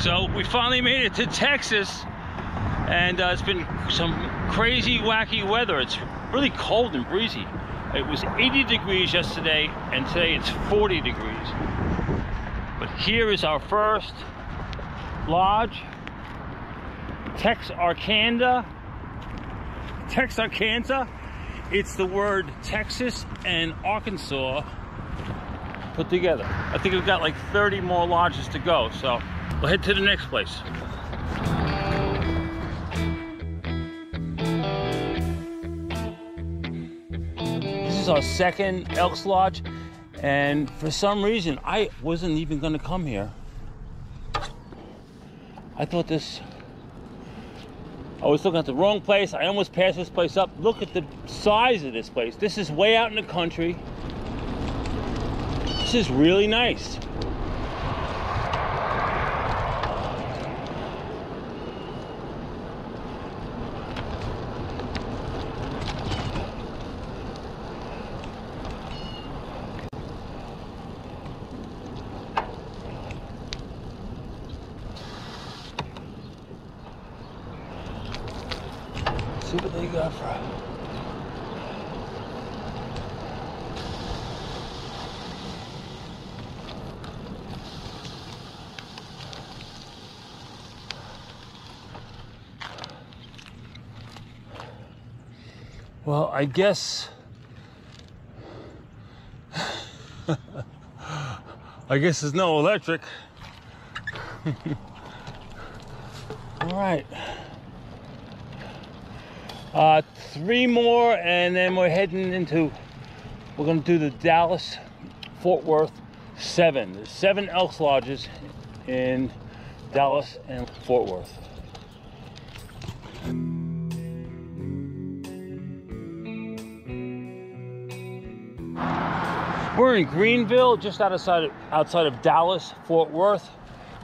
So we finally made it to Texas, and it's been some crazy, wacky weather. It's really cold and breezy. It was 80 degrees yesterday, and today it's 40 degrees. But here is our first lodge, Texarkana. It's the word Texas and Arkansas put together. I think we've got like 30 more lodges to go, so we'll head to the next place. This is our second Elks Lodge, and for some reason, I wasn't even gonna come here. I thought this, I was looking at the wrong place. I almost passed this place up. Look at the size of this place. This is way out in the country. This is really nice. See what they got for us. Well, I guess there's no electric. All right. 3 more, and then we're heading into, we're going to do the Dallas, Fort Worth 7. There's 7 Elks Lodges in Dallas and Fort Worth. We're in Greenville, just outside of Dallas, Fort Worth.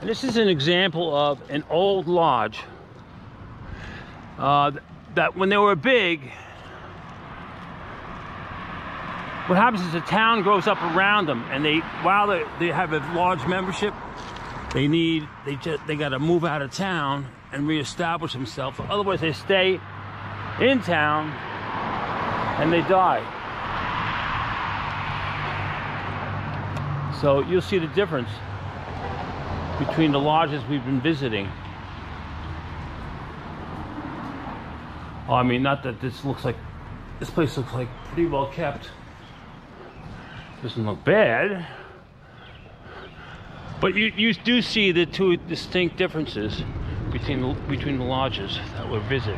And this is an example of an old lodge that when they were big, what happens is the town grows up around them, and while they have a large membership, they got to move out of town and reestablish themselves. Otherwise, they stay in town and they die. So you'll see the difference between the lodges we've been visiting. Oh, I mean, not that this place looks like pretty well kept. Doesn't look bad. But you do see the 2 distinct differences between the lodges that we visit.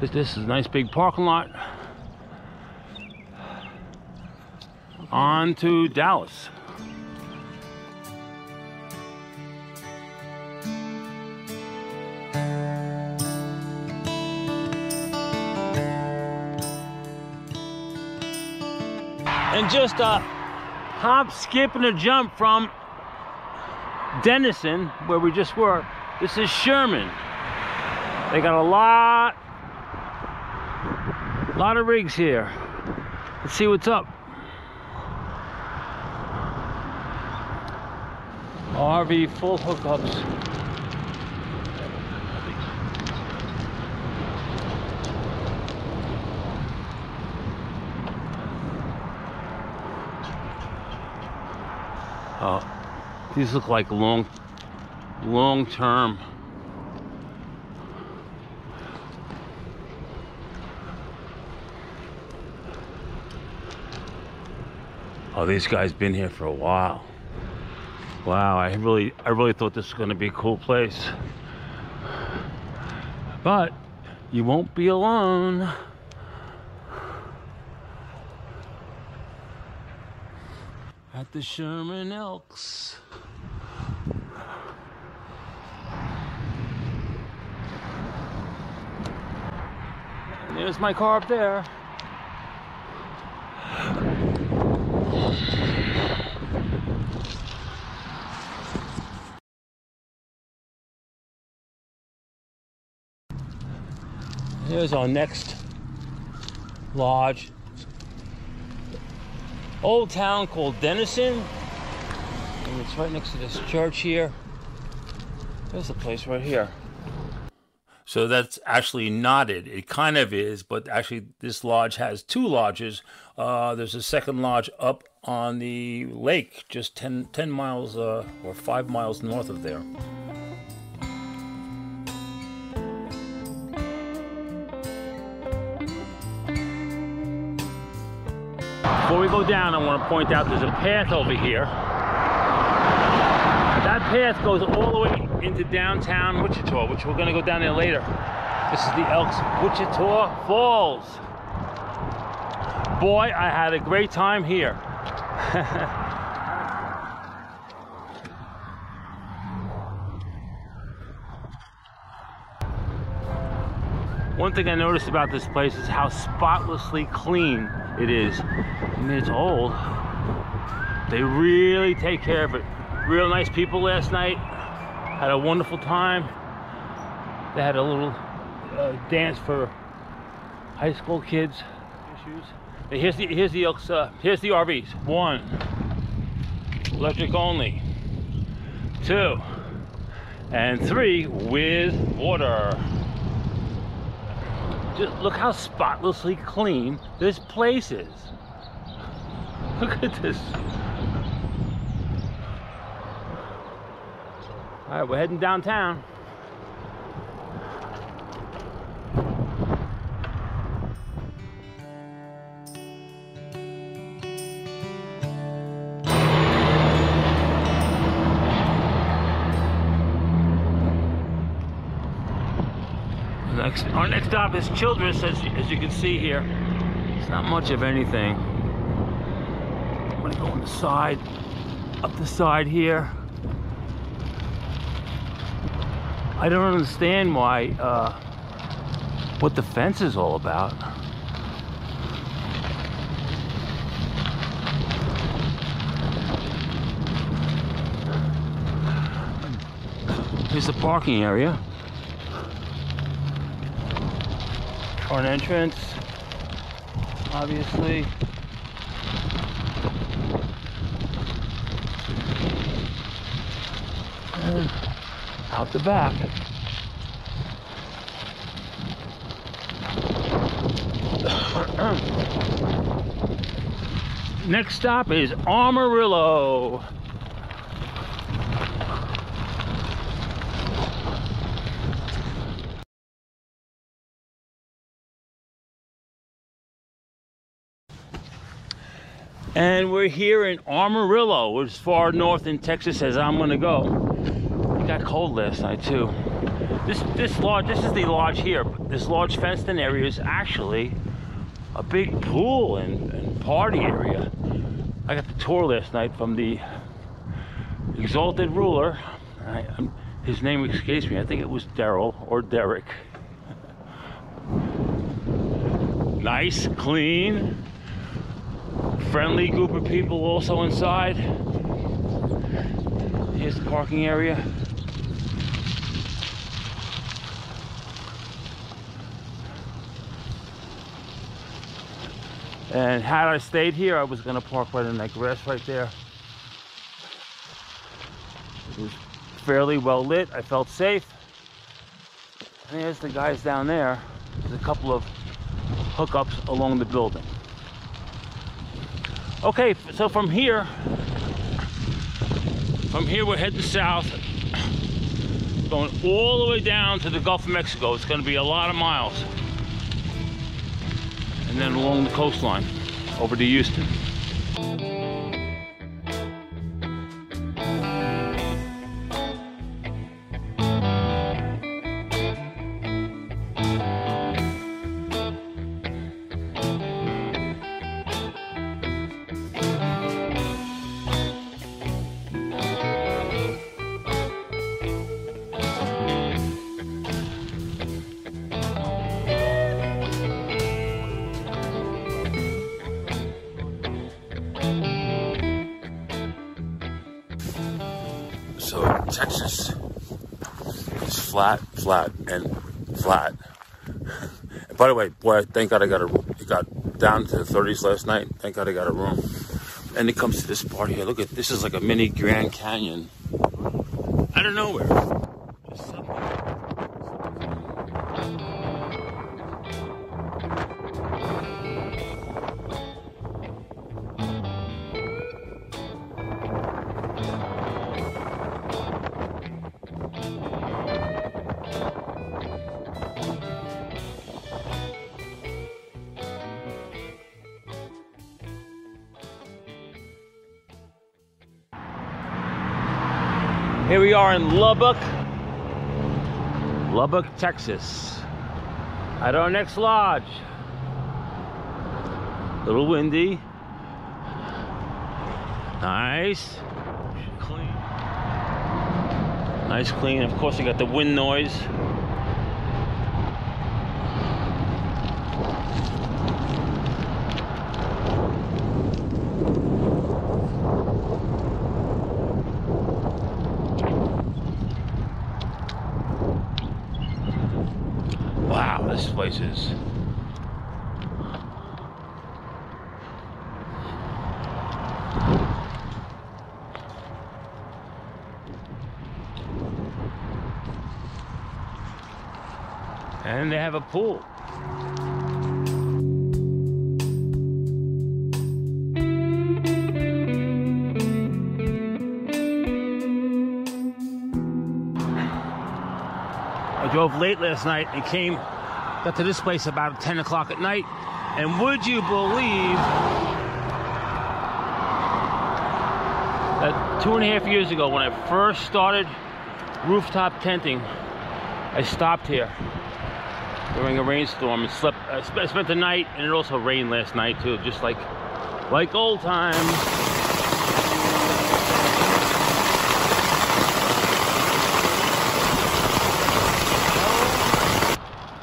This is a nice big parking lot. On to Dallas. And just a hop, skip, and a jump from Denison, where we just were, this is Sherman. They got a lot of rigs here. Let's see what's up. RV full hookups. These look like long term. Oh, these guys been here for a while. Wow, I really thought this was going to be a cool place. But you won't be alone. at the Sherman Elks. And there's my car up there. Here's our next lodge. Old town called Denison. And it's right next to this church here. There's the place right here. So that's actually not it. It kind of is, but actually this lodge has two lodges. There's a second lodge up on the lake, just 10 miles or 5 miles north of there. Before we go down, I want to point out there's a path over here. That path goes all the way into downtown Wichita, which we're going to go down there later. This is the Elks Wichita Falls. Boy, I had a great time here. One thing I noticed about this place is how spotlessly clean it is. I mean, it's old. They really take care of it. Real nice people last night. Had a wonderful time. They had a little dance for high school kids. Here's the Elks. Here's the RVs. 1, electric only. 2, and 3 with water. Just look how spotlessly clean this place is. Look at this. All right, we're heading downtown. Our next stop is Childress, as you can see here. It's not much of anything. I'm gonna go on the side, up the side here. I don't understand why, what the fence is all about. Here's the parking area. Or an entrance, obviously. And out the back. Next stop is Amarillo. And we're here in Amarillo, as far north in Texas as I'm gonna go. It got cold last night too. This lodge, this is the lodge here. This large fenced-in area is actually a big pool and party area. I got the tour last night from the exalted ruler. His name escapes me. I think it was Daryl or Derek. Nice, clean, friendly group of people also inside. Here's the parking area. And had I stayed here, I was gonna park right in that grass right there. It was fairly well lit. I felt safe. And there's the guys down there. There's a couple of hookups along the building. Okay, so from here we're heading south, going all the way down to the Gulf of Mexico. It's going to be a lot of miles. And then along the coastline over to Houston. Texas is flat, flat, and flat. And by the way, boy, thank God it got down to the 30s last night. Thank God I got a room. And it comes to this part here. Look at this, is like a mini Grand Canyon. Out of nowhere. Just something. Here we are in Lubbock, Texas, at our next lodge. A little windy. Nice. Clean. Nice clean. Of course, you got the wind noise. Wow, this place is... And they have a pool. I drove late last night and got to this place about 10 o'clock at night. And would you believe that 2.5 years ago, when I first started rooftop tenting, I stopped here during a rainstorm and slept. I spent the night, and it also rained last night too, just like old times.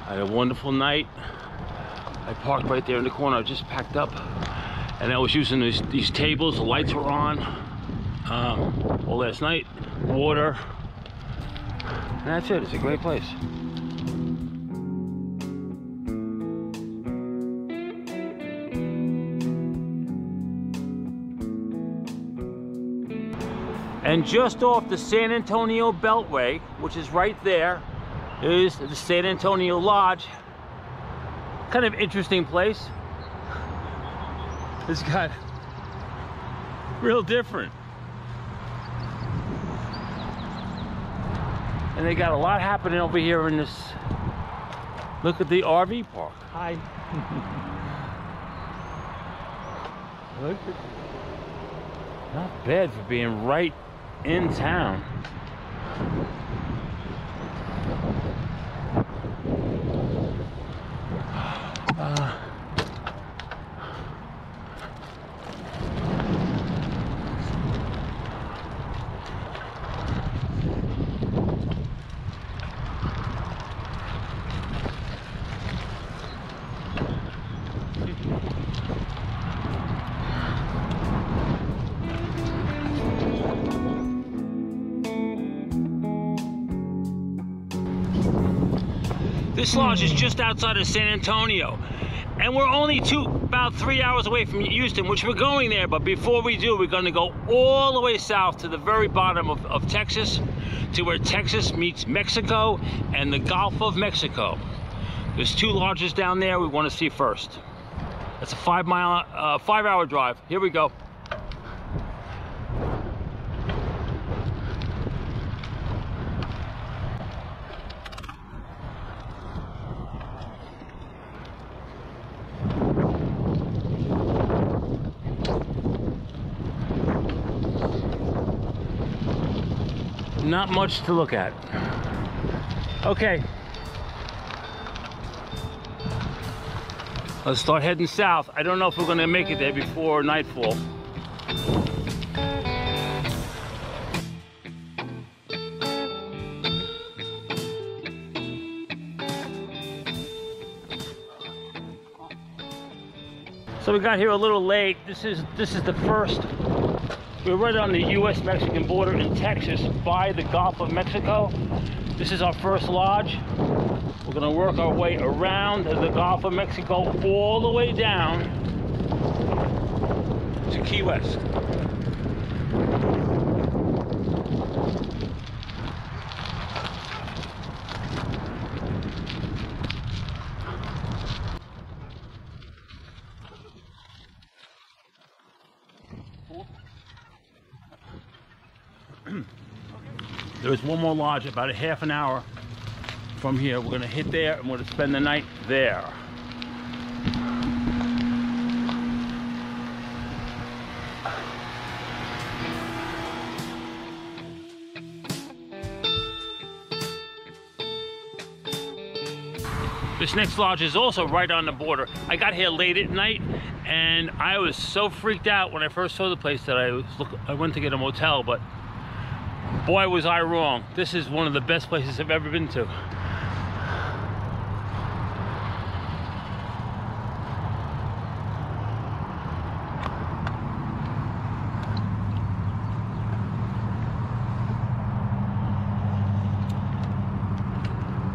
I had a wonderful night. I parked right there in the corner. I just packed up, and I was using these tables. The lights were on all last night. Water, and that's it. It's a great place. And just off the San Antonio Beltway, which is right there, is the San Antonio Lodge. Kind of interesting place. It's got real different. And they got a lot happening over here in this. Look at the RV park. Hi. Look at, not bad for being right in town. This lodge is just outside of San Antonio, and we're only about 3 hours away from Houston, which we're going there. But before we do, we're going to go all the way south to the very bottom of Texas, to where Texas meets Mexico and the Gulf of Mexico. There's 2 lodges down there we want to see first. That's a 5-hour drive. Here we go. Not much to look at. Okay. Let's start heading south. I don't know if we're going to make it there before nightfall. So we got here a little late. This is the first We're right on the U.S.-Mexican border in Texas by the Gulf of Mexico. This is our first lodge. We're gonna work our way around the Gulf of Mexico all the way down to Key West. There's one more lodge about a half an hour from here. We're gonna hit there and we're gonna spend the night there. This next lodge is also right on the border. I got here late at night and I was so freaked out when I first saw the place that I went to get a motel, but boy was I wrong. This is one of the best places I've ever been to.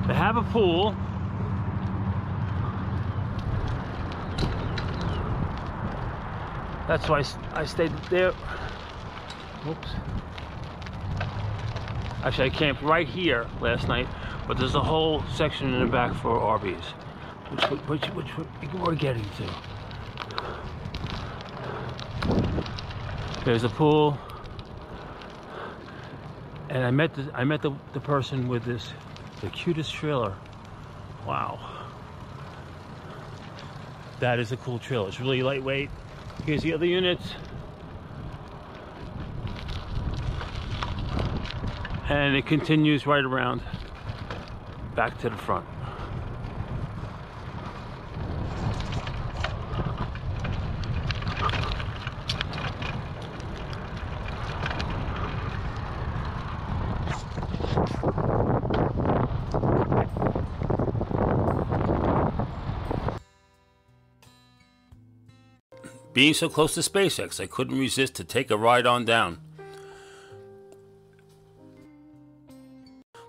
They have a pool. That's why I stayed there. Oops. Actually, I camped right here last night, but there's a whole section in the back for RVs, which we're getting to. There's a pool, and I met the person with the cutest trailer. Wow, that is a cool trailer. It's really lightweight. Here's the other units. And it continues right around back to the front. Being so close to SpaceX, I couldn't resist to take a ride on down.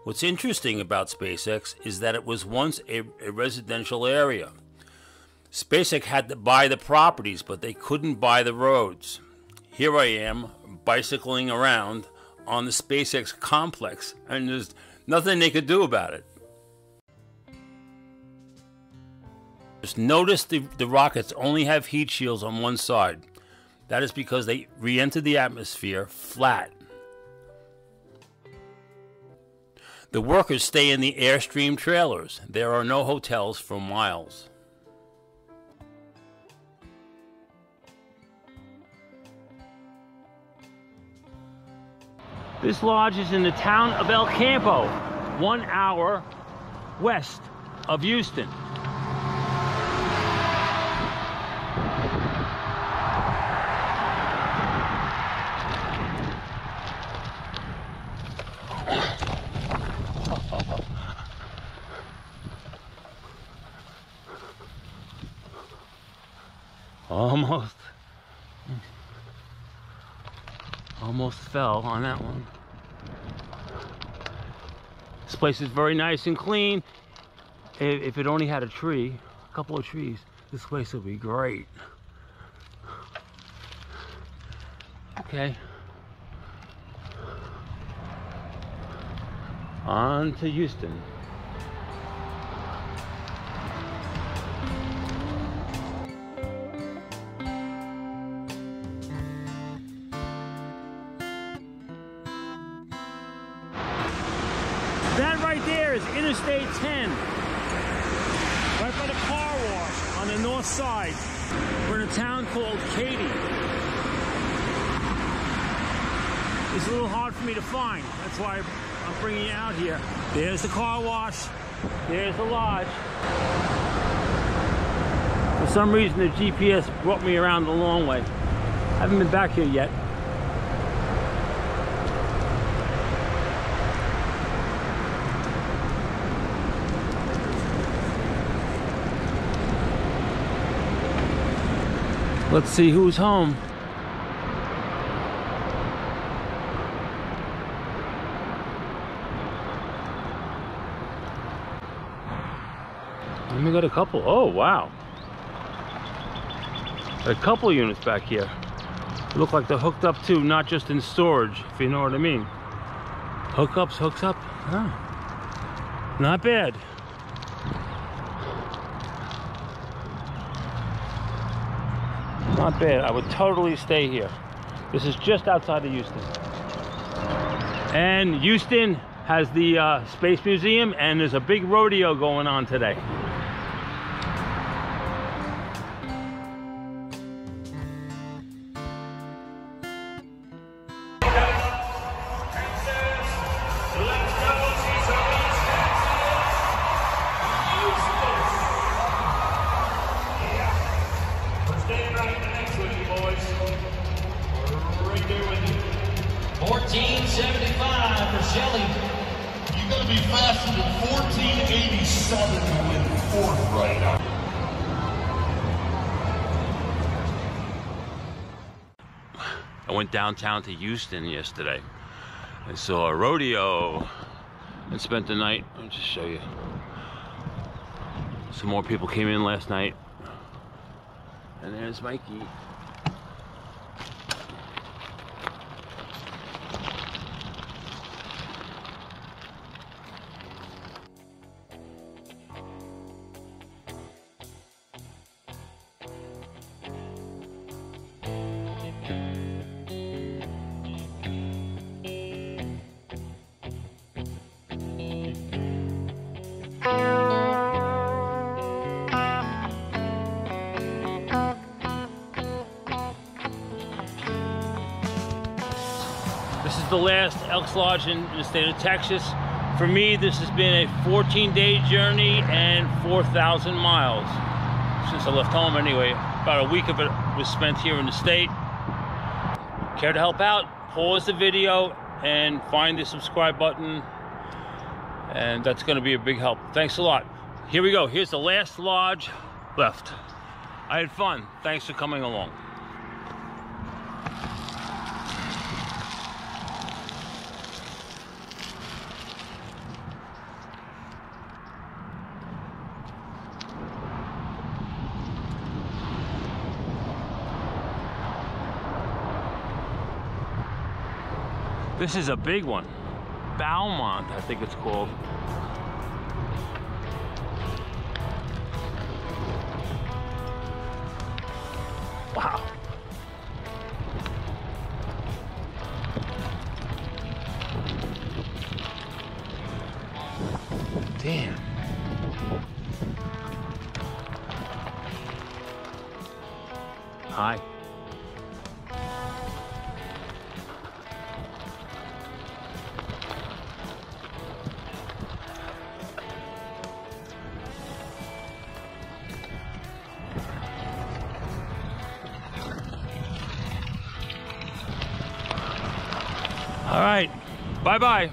What's interesting about SpaceX is that it was once a residential area. SpaceX had to buy the properties, but they couldn't buy the roads. Here I am, bicycling around on the SpaceX complex, and there's nothing they could do about it. Just notice the rockets only have heat shields on one side. That is because they re-entered the atmosphere flat. The workers stay in the Airstream trailers. There are no hotels for miles. This lodge is in the town of El Campo, 1 hour west of Houston. Almost fell on that one. This place is very nice and clean. If it only had a couple of trees, this place would be great. Okay. On to Houston. That right there is Interstate 10, right by the car wash on the north side. We're in a town called Katy. It's a little hard for me to find. That's why I'm bringing you out here. There's the car wash. There's the lodge. For some reason, the GPS brought me around the long way. I haven't been back here yet. Let's see who's home. we got a couple. Oh, wow. A couple units back here. Look like they're hooked up too, not just in storage, if you know what I mean. Hookups, hooks up. Oh, not bad. Not bad. I would totally stay here. This is just outside of Houston. And Houston has the Space Museum, and there's a big rodeo going on today. I went downtown to Houston yesterday. I saw a rodeo and spent the night. Let me just show you. Some more people came in last night. And there's Mikey. This is the last Elks Lodge in the state of Texas. For me, this has been a 14-day journey and 4,000 miles since I left home anyway. About a week of it was spent here in the state. Care to help out? Pause the video and find the subscribe button, and that's going to be a big help. Thanks a lot. Here we go. Here's the last lodge left. I had fun. Thanks for coming along. This is a big one. Beaumont, I think it's called. Wow. Damn. Hi. All right, bye-bye.